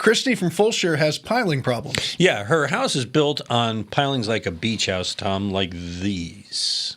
Christy from Fulshire has piling problems. Yeah, her house is built on pilings like a beach house, Tom, like these.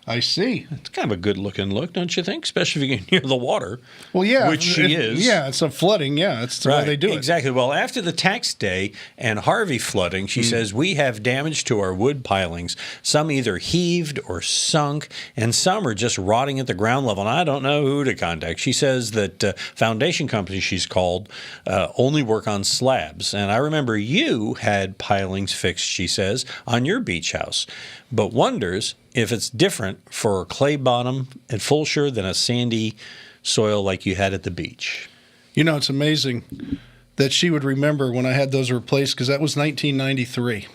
I see. It's kind of a good-looking look, don't you think? Especially if you get near the water. Well, yeah. Which she is. Yeah, it's a flooding. Yeah, it's the way they do it. Exactly. Well, after the tax day and Harvey flooding, she says, we have damage to our wood pilings. Some either heaved or sunk, and some are just rotting at the ground level. And I don't know who to contact. She says that foundation company she's called only work on slabs. And I remember you had pilings fixed, she says, on your beach house, but wonders if it's different for a clay bottom at Fulshire than a sandy soil like you had at the beach. You know, it's amazing that she would remember when I had those replaced, because that was 1993.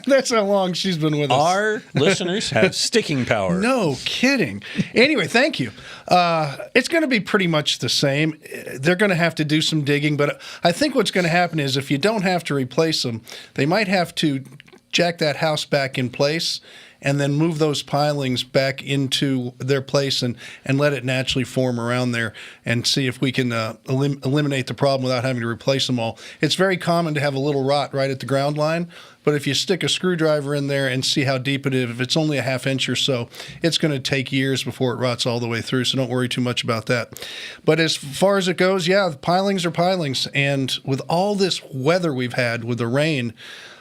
That's how long she's been with us. Our listeners have sticking power. No kidding. Anyway, thank you. It's going to be pretty much the same. They're going to have to do some digging, but I think what's going to happen is if you don't have to replace them, they might have to jack that house back in place and then move those pilings back into their place and let it naturally form around there and see if we can eliminate the problem without having to replace them all. It's very common to have a little rot right at the ground line, but if you stick a screwdriver in there and see how deep it is, if it's only a half inch or so, it's going to take years before it rots all the way through, so don't worry too much about that. But as far as it goes, yeah, the pilings are pilings, and with all this weather we've had with the rain,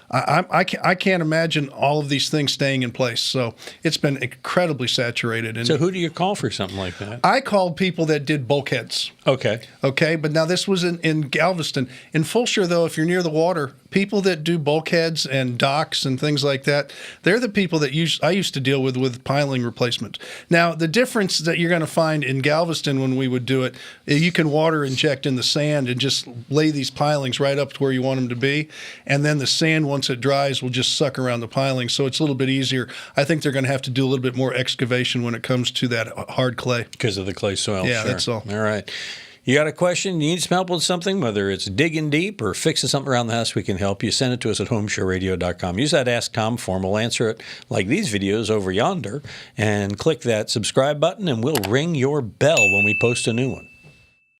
I can't imagine all of these things staying in place. So it's been incredibly saturated. And so who do you call for something like that? I called people that did bulkheads. Okay. But now this was in Galveston. In Fulshire, though, if you're near the water, people that do bulkheads and docks and things like that, they're the people that I used to deal with piling replacement. Now, the difference that you're going to find in Galveston when we would do it, you can water inject in the sand and just lay these pilings right up to where you want them to be. And then the sand, once it dries, will just suck around the pilings. So it's a little bit easier. I think they're going to have to do a little bit more excavation when it comes to that hard clay. Because of the clay soil. Yeah, sure. that's all. All right. You got a question? You need some help with something, whether it's digging deep or fixing something around the house, we can help you. Send it to us at HomeShowRadio.com. Use that Ask Tom form. We'll answer it like these videos over yonder. And click that subscribe button, and we'll ring your bell when we post a new one.